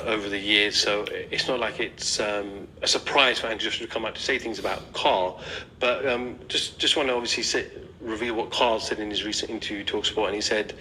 over the years, so it's not like it's a surprise for Anthony Joshua to come out to say things about Carl. But just want to obviously reveal what Carl said in his recent interview to TalkSport, and he said,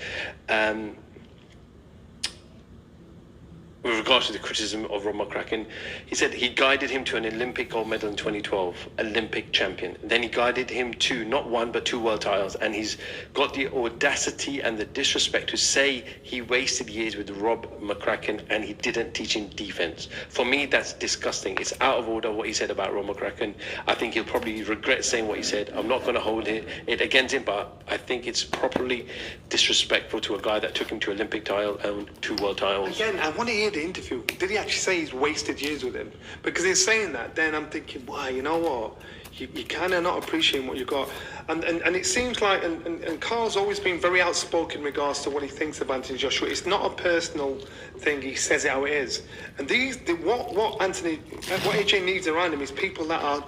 with regards to the criticism of Rob Mccracken, he said he guided him to an Olympic gold medal in 2012, Olympic champion. Then he guided him to not one but 2 world titles, and he's got the audacity and the disrespect to say he wasted years with Rob Mccracken and he didn't teach him defense. For me, that's disgusting. It's out of order what he said about Rob Mccracken. I think he'll probably regret saying what he said. I'm not going to hold it against him, but I think it's properly disrespectful to a guy that took him to Olympic title and 2 world titles. Again, I want to hear the interview. Did he actually say he's wasted years with him? Because in saying that, then I'm thinking, wow, you know what? You kind of not appreciating what you got. And it seems like, and Carl's always been very outspoken in regards to what he thinks of Anthony Joshua. It's not a personal thing. He says it how it is. And what AJ needs around him is people that are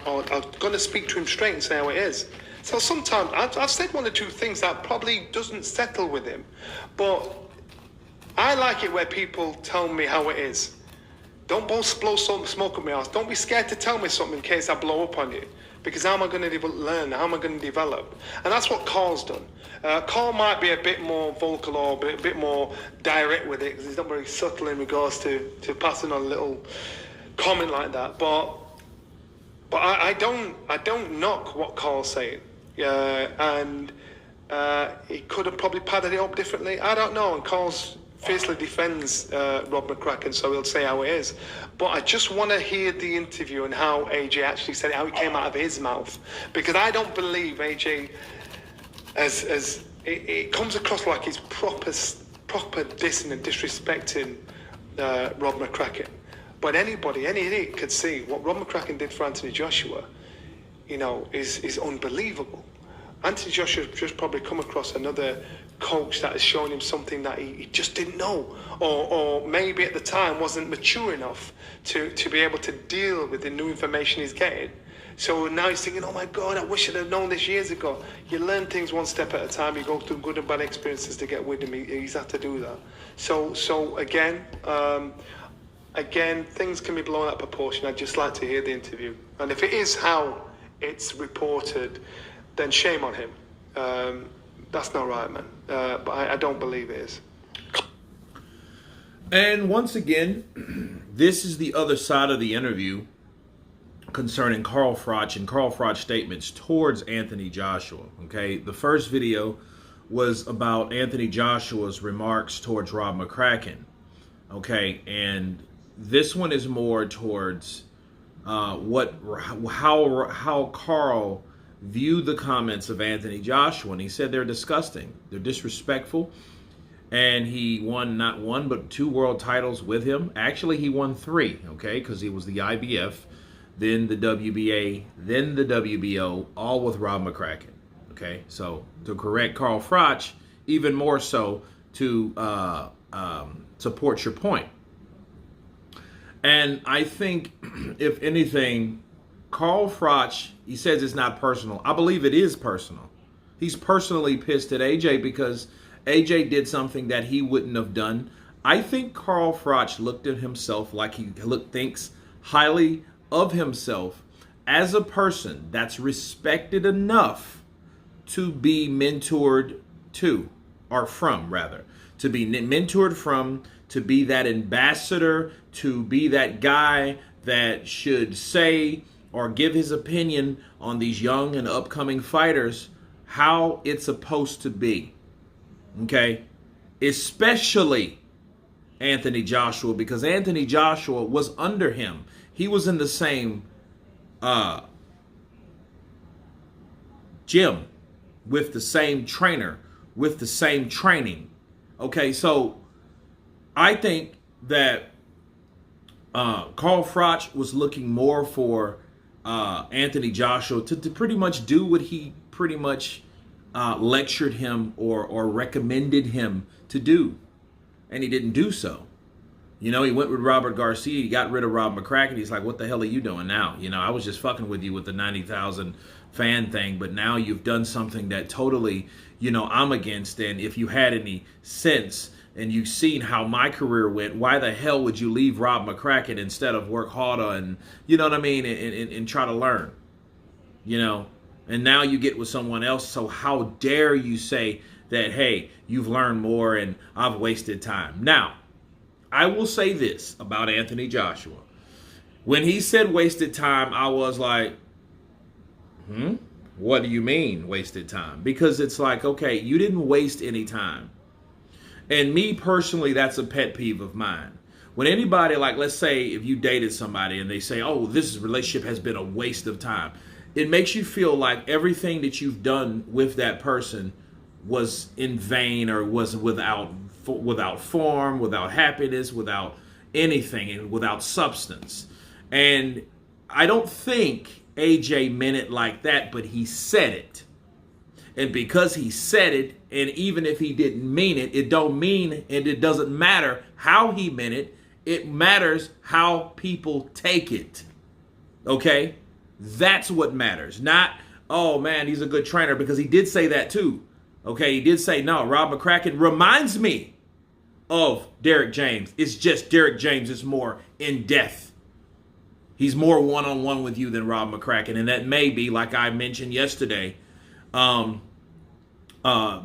going to speak to him straight and say how it is. So sometimes, I've said 1 or 2 things that probably doesn't settle with him. But I like it where people tell me how it is. Don't both blow smoke at my ass. Don't be scared to tell me something in case I blow up on you. Because how am I going to learn? How am I going to develop? And that's what Carl's done. Carl might be a bit more vocal or a bit more direct with it because he's not very subtle in regards to passing on a little comment like that. But I don't knock what Carl's saying. And he could have probably padded it up differently. I don't know. And Carl's fiercely defends Rob Mccracken, so he'll say how it is. But I just want to hear the interview and how AJ actually said it, how it came out of his mouth. Because I don't believe AJ, as it comes across like he's proper dissing and disrespecting Rob Mccracken. But any idiot could see what Rob Mccracken did for Anthony Joshua, is unbelievable. Anthony Joshua just probably come across another coach that has shown him something that he just didn't know, or maybe at the time wasn't mature enough to be able to deal with the new information he's getting. So now he's thinking, oh my God, I wish I'd have known this years ago. You learn things 1 step at a time. You go through good and bad experiences to get with him. He's had to do that. So again, things can be blown out of proportion. I'd just like to hear the interview. And if it is how it's reported, then shame on him. That's not right, man. But I don't believe it is. And once again, this is the other side of the interview concerning Carl Froch and Carl Froch's statements towards Anthony Joshua. Okay, the first video was about Anthony Joshua's remarks towards Rob Mccracken. Okay, and this one is more towards how Carl viewed the comments of Anthony Joshua, and he said they're disgusting, they're disrespectful, and he won not 1 but 2 world titles with him. Actually, he won 3, okay, because he was the IBF, then the WBA, then the WBO, all with Rob Mccracken. Okay, so to correct Carl Froch, even more so to support your point. And I think, if anything, Carl Froch, he says it's not personal. I believe it is personal. He's personally pissed at AJ because AJ did something that he wouldn't have done. I think Carl Froch looked at himself like he thinks highly of himself as a person that's respected enough to be mentored to, or from rather, to be mentored from, to be that ambassador, to be that guy that should say or give his opinion on these young and upcoming fighters, how it's supposed to be. Okay? Especially Anthony Joshua, because Anthony Joshua was under him. He was in the same gym with the same trainer, with the same training. Okay, so I think that Carl Froch was looking more for Anthony Joshua to pretty much do what he pretty much lectured him or recommended him to do. And he didn't do so. You know, he went with Robert Garcia. He got rid of Rob Mccracken. He's like, what the hell are you doing now? You know, I was just fucking with you with the 90,000 fan thing, but now you've done something that totally, you know, I'm against. And if you had any sense and you've seen how my career went, why the hell would you leave Rob McCracken instead of work harder and, you know what I mean, and try to learn, you know? And now you get with someone else, so how dare you say that, hey, you've learned more and I've wasted time. Now, I will say this about Anthony Joshua. When he said wasted time, I was like, what do you mean wasted time? Because it's like, okay, you didn't waste any time. And me personally, that's a pet peeve of mine. When anybody, like, let's say if you dated somebody and they say, oh, this relationship has been a waste of time, it makes you feel like everything that you've done with that person was in vain or was without form, without happiness, without anything, and without substance. And I don't think AJ meant it like that, but he said it. And because he said it, and even if he didn't mean it, it don't mean, and it doesn't matter how he meant it. It matters how people take it. Okay? That's what matters. Not, oh man, he's a good trainer, because he did say that too. Okay, he did say, no, Rob McCracken reminds me of Derrick James. It's just Derrick James is more in depth. He's more one-on-one with you than Rob McCracken. And that may be, like I mentioned yesterday,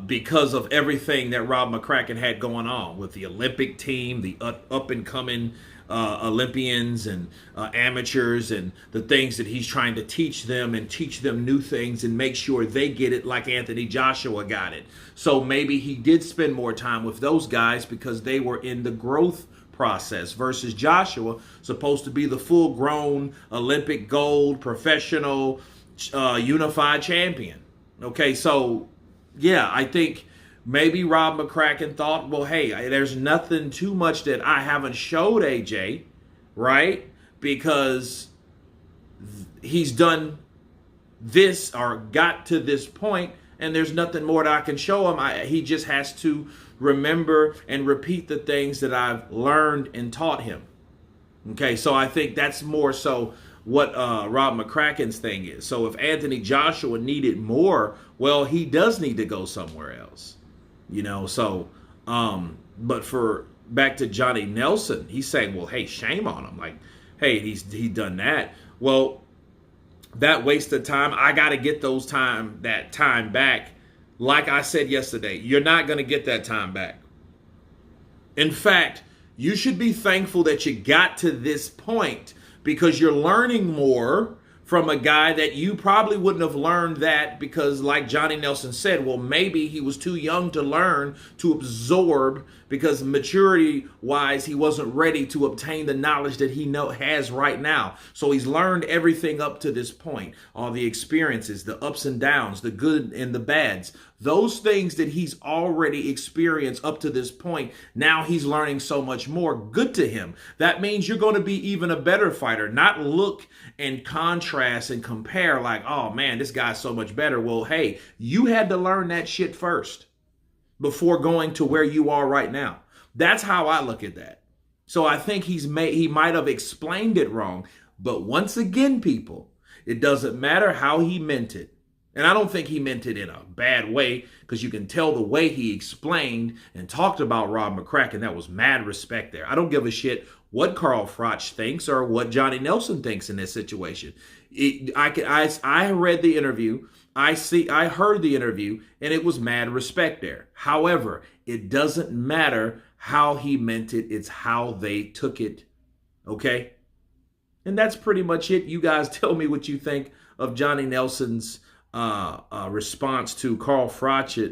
because of everything that Rob McCracken had going on with the Olympic team, the up-and-coming Olympians and amateurs, and the things that he's trying to teach them and teach them new things and make sure they get it like Anthony Joshua got it. So maybe he did spend more time with those guys because they were in the growth process versus Joshua, supposed to be the full-grown Olympic gold professional unified champion. Okay, so yeah, I think maybe Rob McCracken thought, well, hey, there's nothing too much that I haven't showed AJ, right? Because he's done this or got to this point, and there's nothing more that I can show him. He just has to remember and repeat the things that I've learned and taught him. Okay, so I think that's more so what Rob McCracken's thing is. So if Anthony Joshua needed more, well, he does need to go somewhere else. You know, so, but for back to Johnny Nelson, he's saying, well, hey, shame on him. Like, hey, he's done that. Well, that waste of time, I got to get that time back. Like I said yesterday, you're not going to get that time back. In fact, you should be thankful that you got to this point, because you're learning more from a guy that you probably wouldn't have learned that, because like Johnny Nelson said, well, maybe he was too young to learn, to absorb, because maturity-wise, he wasn't ready to obtain the knowledge that he has right now. So he's learned everything up to this point, all the experiences, the ups and downs, the good and the bads, those things that he's already experienced up to this point. Now he's learning so much more. Good to him. That means you're going to be even a better fighter, not look and contrast and compare like, oh man, this guy's so much better. Well, hey, you had to learn that shit first before going to where you are right now. That's how I look at that. So I think he might have explained it wrong. But once again, people, it doesn't matter how he meant it. And I don't think he meant it in a bad way, because you can tell the way he explained and talked about Rob McCracken, that was mad respect there. I don't give a shit what Carl Froch thinks or what Johnny Nelson thinks in this situation. I read the interview. I heard the interview, and it was mad respect there. However, it doesn't matter how he meant it. It's how they took it. Okay? And that's pretty much it. You guys tell me what you think of Johnny Nelson's response to Carl Froch's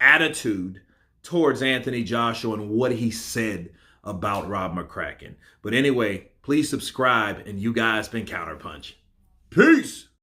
attitude towards Anthony Joshua and what he said about Rob McCracken. But anyway, please subscribe, and you guys been Counterpunch. Peace.